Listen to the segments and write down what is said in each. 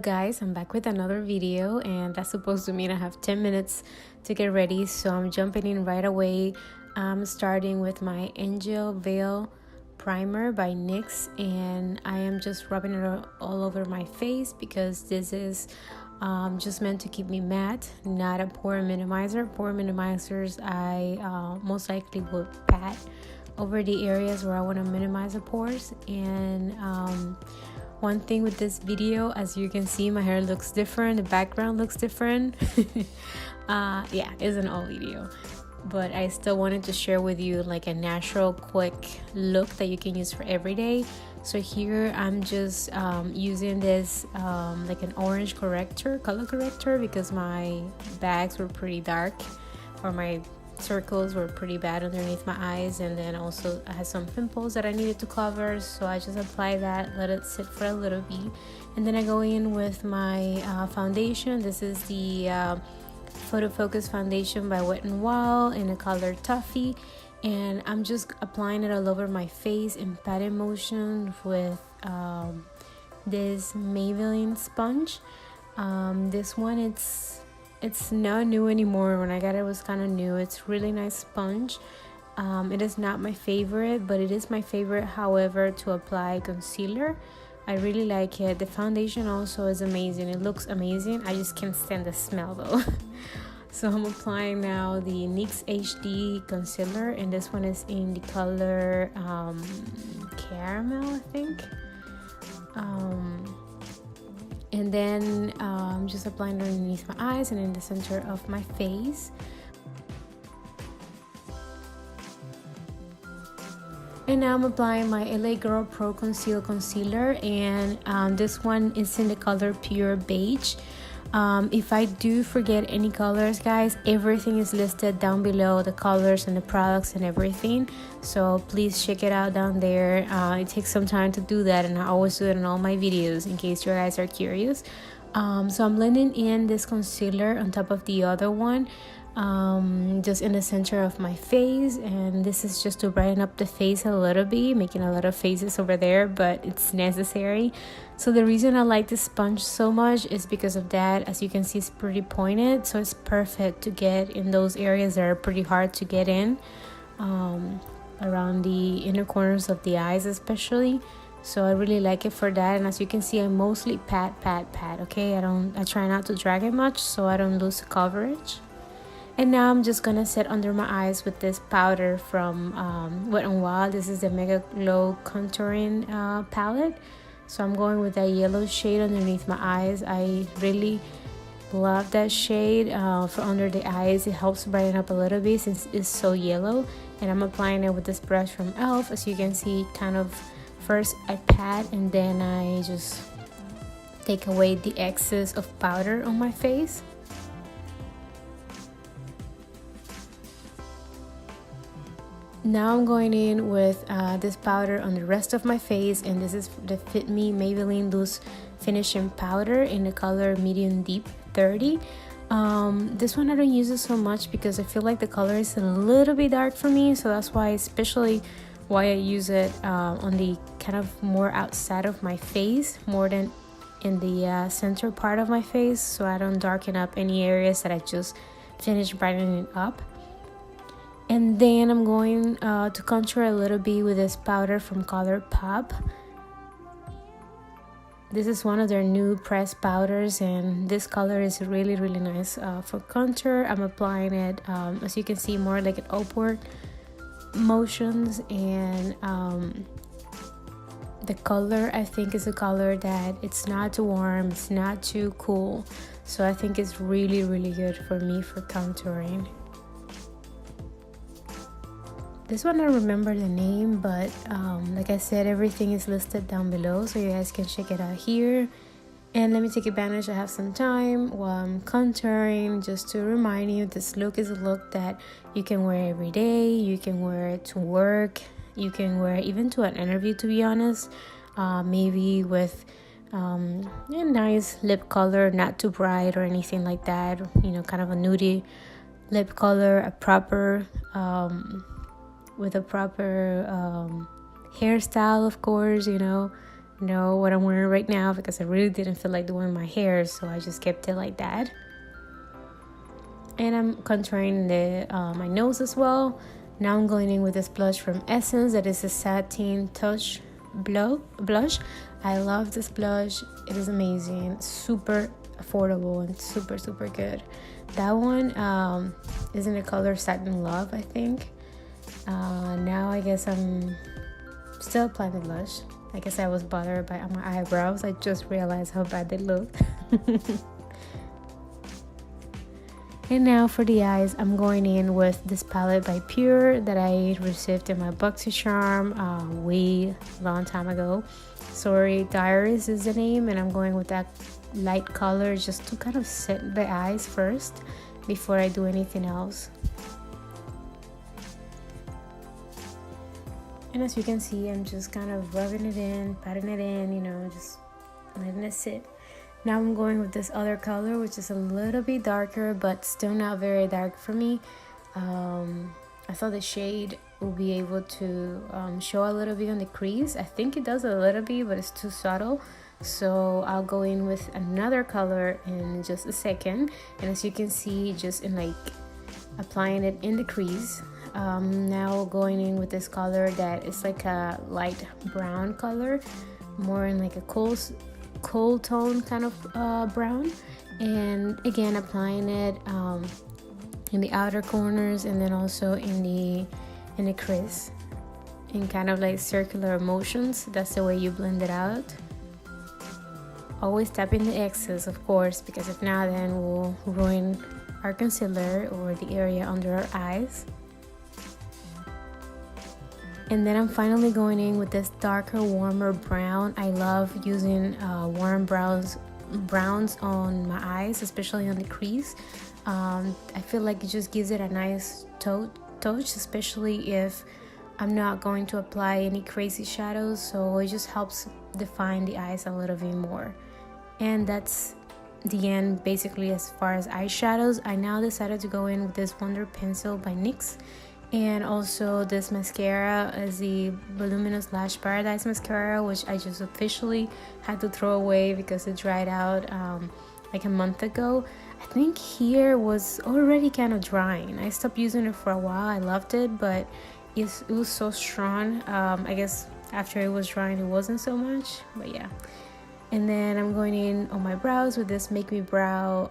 guys, I'm back with another video, and that's supposed to mean I have 10 minutes to get ready, so I'm jumping in right away. I'm starting with my Angel Veil primer by NYX, and I am just rubbing it all over my face because this is just meant to keep me matte, not a pore minimizer. Pore minimizers I most likely would pat over the areas where I want to minimize the pores. And one thing with this video, as you can see, my hair looks different, the background looks different. Yeah, it's an old video, but I still wanted to share with you like a natural quick look that you can use for every day. So here I'm just using this like an orange color corrector, because my bags were pretty dark, or my circles were pretty bad underneath my eyes, and then also I had some pimples that I needed to cover, so I just apply that, let it sit for a little bit, and then I go in with my foundation. This is the Photofocus foundation by Wet n Wild in the color Toffee, and I'm just applying it all over my face in patting motion with this Maybelline sponge. This one, it's not new anymore. When I got it, it was kind of new. It's really nice sponge. It is not my favorite, but it is my favorite, however, to apply concealer. I really like it. The foundation also is amazing. It looks amazing. I just can't stand the smell though. So I'm applying now the NYX HD Concealer, and this one is in the color Caramel, I think. And then I'm just applying it underneath my eyes and in the center of my face. And now I'm applying my LA Girl Pro Conceal Concealer, and this one is in the color Pure Beige. If I do forget any colors, guys, everything is listed down below, the colors and the products and everything, so please check it out down there. It takes some time to do that, and I always do it in all my videos in case you guys are curious. So I'm blending in this concealer on top of the other one, just in the center of my face, and this is just to brighten up the face a little bit, making a lot of faces over there, but it's necessary. So the reason I like this sponge so much is because of that. As you can see, it's pretty pointed, so it's perfect to get in those areas that are pretty hard to get in, around the inner corners of the eyes especially. So I really like it for that. And as you can see, I mostly pat, okay? I try not to drag it much so I don't lose coverage. And now I'm just gonna set under my eyes with this powder from Wet n Wild. This is the Megaglow contouring palette. So I'm going with that yellow shade underneath my eyes. I really love that shade for under the eyes. It helps brighten up a little bit since it's so yellow. And I'm applying it with this brush from e.l.f. As you can see, kind of first I pat, and then I just take away the excess of powder on my face. Now I'm going in with this powder on the rest of my face, and this is the Fit Me Maybelline Loose Finishing Powder in the color Medium Deep 30. This one I don't use it so much because I feel like the color is a little bit dark for me, so that's why, especially why I use it on the kind of more outside of my face more than in the center part of my face, so I don't darken up any areas that I just finished brightening up. And then I'm going to contour a little bit with this powder from Colourpop. This is one of their new pressed powders, and this color is really nice for contour. I'm applying it, as you can see, more like an upward motions, and the color, I think, is a color that it's not too warm, it's not too cool, so I think it's really good for me for contouring. This one I don't remember the name, but like I said, everything is listed down below, so you guys can check it out here. And let me take advantage, I have some time while I'm contouring, just to remind you, this look is a look that you can wear every day. You can wear it to work, you can wear it even to an interview, to be honest. Maybe with a nice lip color, not too bright or anything like that, you know, kind of a nudie lip color, a proper with a proper hairstyle, of course, you know, know what I'm wearing right now because I really didn't feel like doing my hair, so I just kept it like that. And I'm contouring my nose as well. Now I'm going in with this blush from Essence that is a Satin Touch blush. I love this blush. It is amazing, super affordable, and super good. That one is in the color Satin Love, I think. Now I guess I'm still applying the blush. I guess I was bothered by my eyebrows. I just realized how bad they looked. And now for the eyes, I'm going in with this palette by Pure that I received in my BoxyCharm way long time ago. Sorry, Diaries is the name, and I'm going with that light color just to kind of set the eyes first before I do anything else. And as you can see, I'm just kind of rubbing it in, patting it in, you know, just letting it sit. Now I'm going with this other color, which is a little bit darker, but still not very dark for me. I thought the shade will be able to show a little bit on the crease. I think it does a little bit, but it's too subtle. So I'll go in with another color in just a second. And as you can see, just in like applying it in the crease. Now going in with this color that is like a light brown color, more in like a cool tone kind of brown, and again applying it in the outer corners and then also in the crease in kind of like circular motions. That's the way you blend it out. Always tapping the excess, of course, because if not, then we'll ruin our concealer or the area under our eyes. And then I'm finally going in with this darker, warmer brown. I love using warm browns on my eyes, especially on the crease. I feel like it just gives it a nice touch, especially if I'm not going to apply any crazy shadows. So it just helps define the eyes a little bit more. And that's the end basically as far as eyeshadows. I now decided to go in with this Wonder Pencil by NYX. And also this mascara is the Voluminous Lash Paradise Mascara, which I just officially had to throw away because it dried out like a month ago. I think here was already kind of drying. I stopped using it for a while. I loved it, but it was so strong. I guess after it was drying, it wasn't so much, but yeah. And then I'm going in on my brows with this Make Me Brow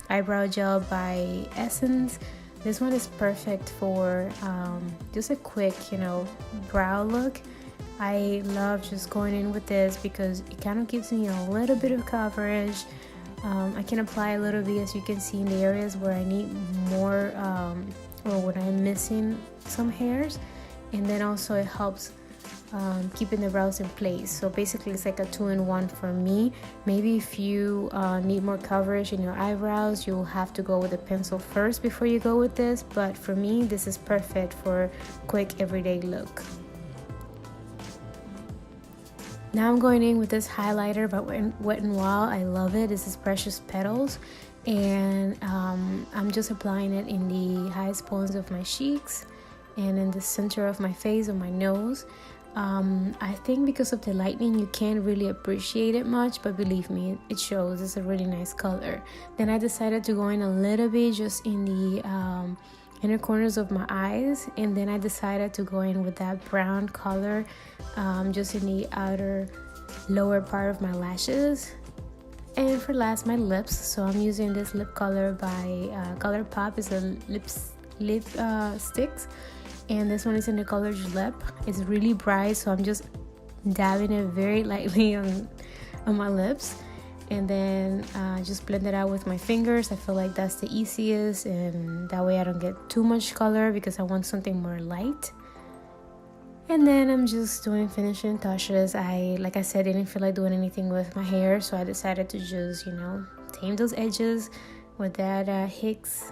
eyebrow gel by Essence. This one is perfect for just a quick, you know, brow look. I love just going in with this because it kind of gives me a little bit of coverage. I can apply a little bit, as you can see, in the areas where I need more or when I'm missing some hairs. And then also it helps keeping the brows in place. So basically it's like a 2-in-1 for me. Maybe if you need more coverage in your eyebrows, you'll have to go with a pencil first before you go with this, but for me this is perfect for quick everyday look. Now I'm going in with this highlighter by Wet n Wild. I love it. This is Precious Petals, and I'm just applying it in the highest points of my cheeks and in the center of my face, on my nose. I think because of the lighting you can't really appreciate it much, but believe me, it shows. It's a really nice color. Then I decided to go in a little bit just in the inner corners of my eyes, and then I decided to go in with that brown color just in the outer lower part of my lashes. And for last, my lips. So I'm using this lip color by Colourpop. It's a lip Stix, and this one is in the color Julep. It's really bright, so I'm just dabbing it very lightly on my lips, and then just blend it out with my fingers. I feel like that's the easiest, and that way I don't get too much color because I want something more light. And then I'm just doing finishing touches. Like I said, didn't feel like doing anything with my hair, so I decided to just, you know, tame those edges with that Hicks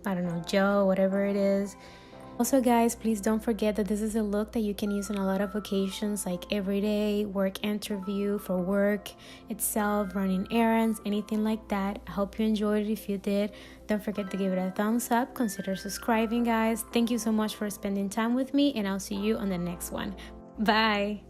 I don't know, gel, whatever it is. Also guys, please don't forget that this is a look that you can use on a lot of occasions, like everyday, work interview, for work itself, running errands, anything like that. I hope you enjoyed it. If you did, don't forget to give it a thumbs up. Consider subscribing, guys. Thank you so much for spending time with me, and I'll see you on the next one. Bye.